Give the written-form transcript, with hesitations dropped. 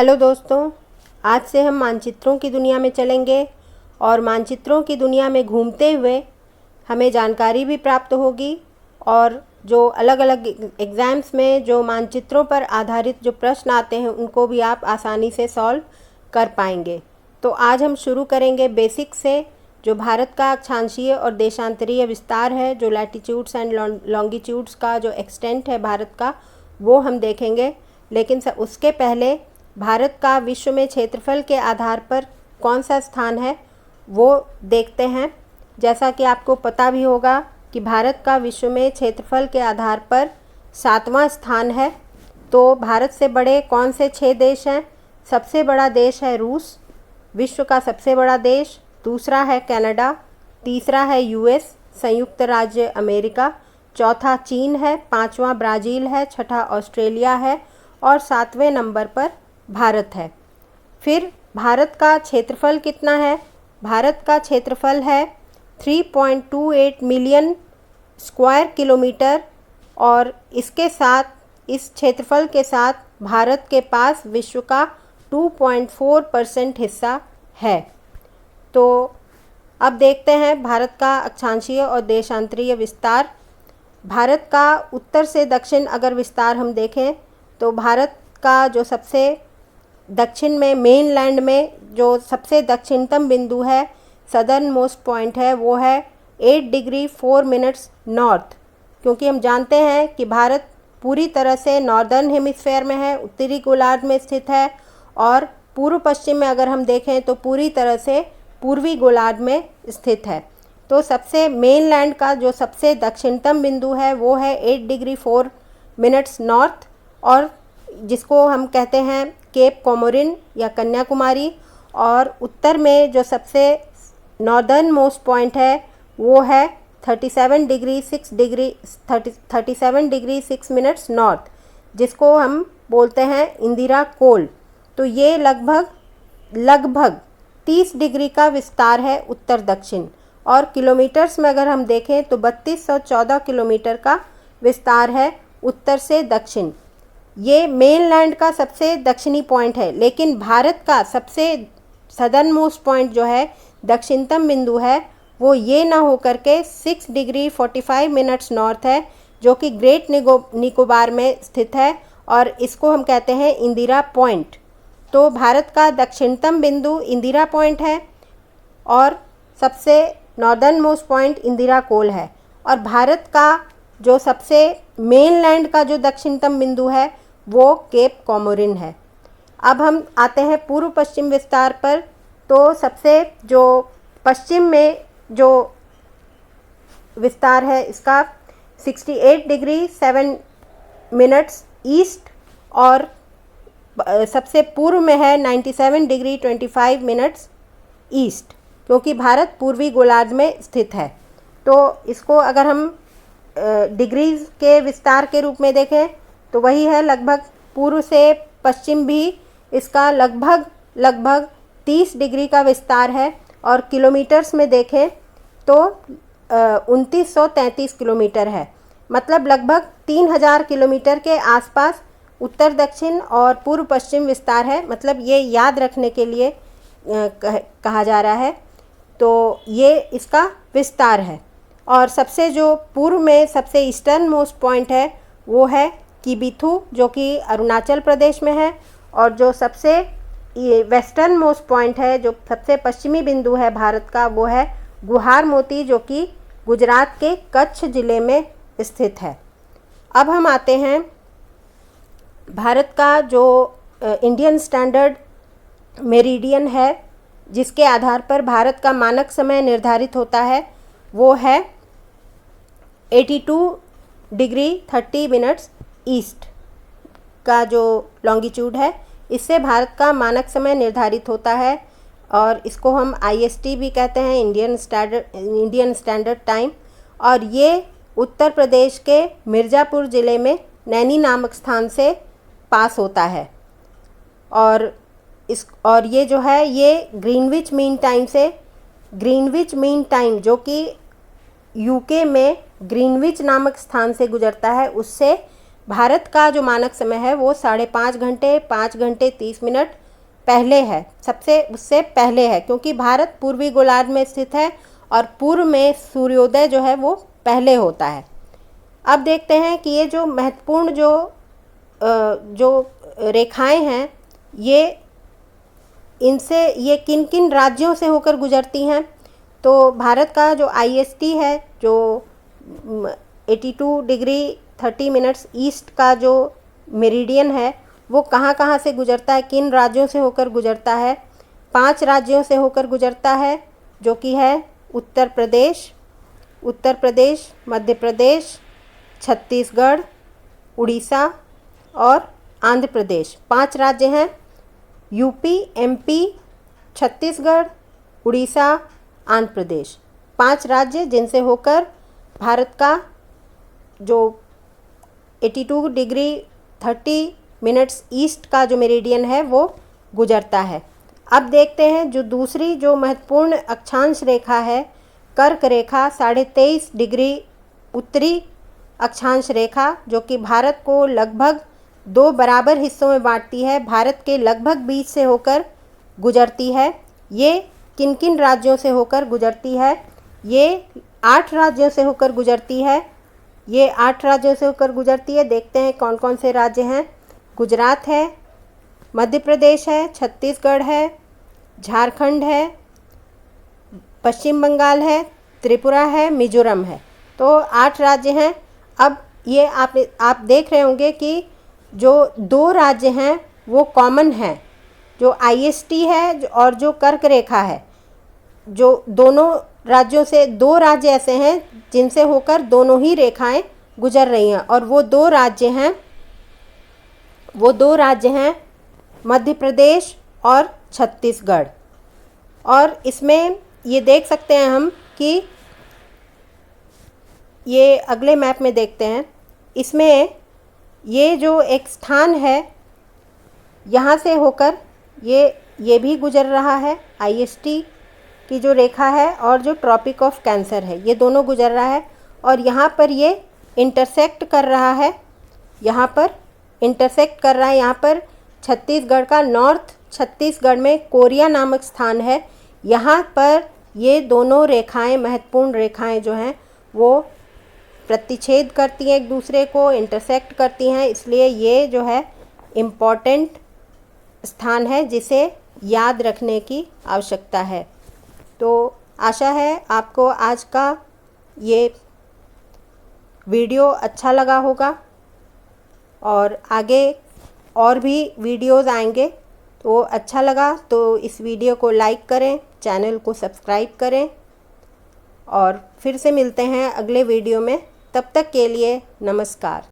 Hello दोस्तों, आज से हम मानचित्रों की दुनिया में चलेंगे और मानचित्रों की दुनिया में घूमते हुए हमें जानकारी भी प्राप्त होगी और जो अलग अलग एग्ज़ाम्स में जो मानचित्रों पर आधारित जो प्रश्न आते हैं उनको भी आप आसानी से सॉल्व कर पाएंगे। तो आज हम शुरू करेंगे बेसिक से, जो भारत का अक्षांशीय और देशांतरीय विस्तार है, जो लैटिट्यूड्स एंड लॉन्गिट्यूड्स का जो एक्सटेंट है भारत का, वो हम देखेंगे। लेकिन उसके पहले भारत का विश्व में क्षेत्रफल के आधार पर कौन सा स्थान है वो देखते हैं। जैसा कि आपको पता भी होगा कि भारत का विश्व में क्षेत्रफल के आधार पर 7वां स्थान है। तो भारत से बड़े कौन से 6 देश हैं? सबसे बड़ा देश है रूस, विश्व का सबसे बड़ा देश। दूसरा है कनाडा, तीसरा है यूएस संयुक्त राज्य अमेरिका, चौथा चीन है, पांचवा ब्राज़ील है, छठा ऑस्ट्रेलिया है और 7वें नंबर पर भारत है। फिर भारत का क्षेत्रफल कितना है? भारत का क्षेत्रफल है 3.28 मिलियन स्क्वायर किलोमीटर और इसके साथ, इस क्षेत्रफल के साथ भारत के पास विश्व का 2.4% हिस्सा है। तो अब देखते हैं भारत का अक्षांशीय और देशांतरीय विस्तार। भारत का उत्तर से दक्षिण अगर विस्तार हम देखें तो भारत का जो सबसे दक्षिण में, मेनलैंड में जो सबसे दक्षिणतम बिंदु है, सदर्न मोस्ट पॉइंट है, वो है 8 डिग्री 4 मिनट्स नॉर्थ। क्योंकि हम जानते हैं कि भारत पूरी तरह से नॉर्दर्न हेमिस्फेयर में है, उत्तरी गोलार्ध में स्थित है, और पूर्व पश्चिम में अगर हम देखें तो पूरी तरह से पूर्वी गोलार्ध में स्थित है। तो सबसे मेनलैंड का जो सबसे दक्षिणतम बिंदु है वो है 8 डिग्री 4 मिनट्स नॉर्थ, और जिसको हम कहते हैं केप कोमोरिन या कन्याकुमारी। और उत्तर में जो सबसे नॉर्दर्न मोस्ट पॉइंट है वो है 37 डिग्री 6 मिनट्स नॉर्थ, जिसको हम बोलते हैं इंदिरा कोल। तो ये लगभग 30 डिग्री का विस्तार है उत्तर दक्षिण, और किलोमीटर्स में अगर हम देखें तो 3214 किलोमीटर का विस्तार है उत्तर से दक्षिण। ये मेनलैंड का सबसे दक्षिणी पॉइंट है, लेकिन भारत का सबसे सदर्न मोस्ट पॉइंट जो है, दक्षिणतम बिंदु है, वो ये ना होकर के 6 डिग्री 45 मिनट्स नॉर्थ है, जो कि ग्रेट निकोबार में स्थित है, और इसको हम कहते हैं इंदिरा पॉइंट। तो भारत का दक्षिणतम बिंदु इंदिरा पॉइंट है और सबसे नॉर्दर्न मोस्ट पॉइंट इंदिरा कोल है, और भारत का जो सबसे मेनलैंड का जो दक्षिणतम बिंदु है वो केप कोमोरिन है। अब हम आते हैं पूर्व पश्चिम विस्तार पर। तो सबसे जो पश्चिम में जो विस्तार है इसका 68 डिग्री 7 मिनट्स ईस्ट, और सबसे पूर्व में है 97 डिग्री 25 मिनट्स ईस्ट, क्योंकि भारत पूर्वी गोलार्ध में स्थित है। तो इसको अगर हम डिग्रीज के विस्तार के रूप में देखें तो वही है, लगभग पूर्व से पश्चिम भी इसका लगभग 30 डिग्री का विस्तार है, और किलोमीटर्स में देखें तो 2933 किलोमीटर है। मतलब लगभग 3000 किलोमीटर के आसपास उत्तर दक्षिण और पूर्व पश्चिम विस्तार है। मतलब ये याद रखने के लिए कहा जा रहा है। तो ये इसका विस्तार है। और सबसे जो पूर्व में सबसे ईस्टर्न मोस्ट पॉइंट है वो है किबिथु, जो कि अरुणाचल प्रदेश में है, और जो सबसे वेस्टर्न मोस्ट पॉइंट है, जो सबसे पश्चिमी बिंदु है भारत का, वो है गुहार मोती, जो कि गुजरात के कच्छ ज़िले में स्थित है। अब हम आते हैं भारत का जो इंडियन स्टैंडर्ड मेरिडियन है, जिसके आधार पर भारत का मानक समय निर्धारित होता है, वो है 82 डिग्री 30 मिनट्स ईस्ट का जो लॉन्गिट्यूड है, इससे भारत का मानक समय निर्धारित होता है, और इसको हम IST भी कहते हैं, इंडियन स्टैंडर्ड टाइम। और ये उत्तर प्रदेश के मिर्ज़ापुर ज़िले में नैनी नामक स्थान से पास होता है। और ये जो है, ये ग्रीनविच मीन टाइम जो कि UK में ग्रीनविच नामक स्थान से गुजरता है, उससे भारत का जो मानक समय है वो 5.5 घंटे 5 घंटे 30 मिनट पहले है, सबसे उससे पहले है, क्योंकि भारत पूर्वी गोलार्ध में स्थित है और पूर्व में सूर्योदय जो है वो पहले होता है। अब देखते हैं कि ये जो महत्वपूर्ण जो रेखाएं हैं ये इनसे ये किन किन राज्यों से होकर गुजरती हैं। तो भारत का जो IST है, जो 82 डिग्री 30 मिनट्स ईस्ट का जो मेरिडियन है, वो कहाँ कहाँ से गुजरता है, किन राज्यों से होकर गुजरता है। 5 राज्यों से होकर गुजरता है, जो कि है उत्तर प्रदेश, मध्य प्रदेश, छत्तीसगढ़, उड़ीसा और आंध्र प्रदेश। 5 राज्य हैं, यूपी, MP, छत्तीसगढ़, उड़ीसा, आंध्र प्रदेश। 5 राज्य जिनसे होकर भारत का जो 82 डिग्री 30 मिनट्स ईस्ट का जो मेरिडियन है वो गुजरता है। अब देखते हैं जो दूसरी जो महत्वपूर्ण अक्षांश रेखा है, कर्क रेखा, 23.5 डिग्री उत्तरी अक्षांश रेखा, जो कि भारत को लगभग 2 बराबर हिस्सों में बांटती है, भारत के लगभग बीच से होकर गुजरती है। ये किन किन राज्यों से होकर गुजरती है? ये 8 राज्यों से होकर गुजरती है। ये 8 राज्यों से होकर गुजरती है। देखते हैं कौन कौन से राज्य हैं। गुजरात है, मध्य प्रदेश है, छत्तीसगढ़ है, झारखंड है, पश्चिम बंगाल है, त्रिपुरा है, मिजोरम है। तो 8 राज्य हैं। अब ये आप देख रहे होंगे कि जो 2 राज्य हैं वो कॉमन हैं, जो IST है और जो कर्क रेखा है। जो दोनों राज्यों से 2 राज्य ऐसे हैं जिनसे होकर दोनों ही रेखाएं गुजर रही हैं, और वो 2 राज्य हैं मध्य प्रदेश और छत्तीसगढ़। और इसमें ये देख सकते हैं हम कि ये अगले मैप में देखते हैं, इसमें ये जो एक स्थान है यहाँ से होकर ये भी गुजर रहा है, IST की जो रेखा है और जो ट्रॉपिक ऑफ कैंसर है, ये दोनों गुजर रहा है। और यहाँ पर ये इंटरसेक्ट कर रहा है, यहाँ पर छत्तीसगढ़ का नॉर्थ छत्तीसगढ़ में कोरिया नामक स्थान है। यहाँ पर ये दोनों रेखाएं, महत्वपूर्ण रेखाएं जो हैं वो प्रतिच्छेद करती हैं, एक दूसरे को इंटरसेक्ट करती हैं, इसलिए ये जो है इम्पॉर्टेंट स्थान है जिसे याद रखने की आवश्यकता है। तो आशा है आपको आज का ये वीडियो अच्छा लगा होगा, और आगे और भी वीडियोज़ आएंगे। तो अच्छा लगा तो इस वीडियो को लाइक करें, चैनल को सब्सक्राइब करें, और फिर से मिलते हैं अगले वीडियो में। तब तक के लिए नमस्कार।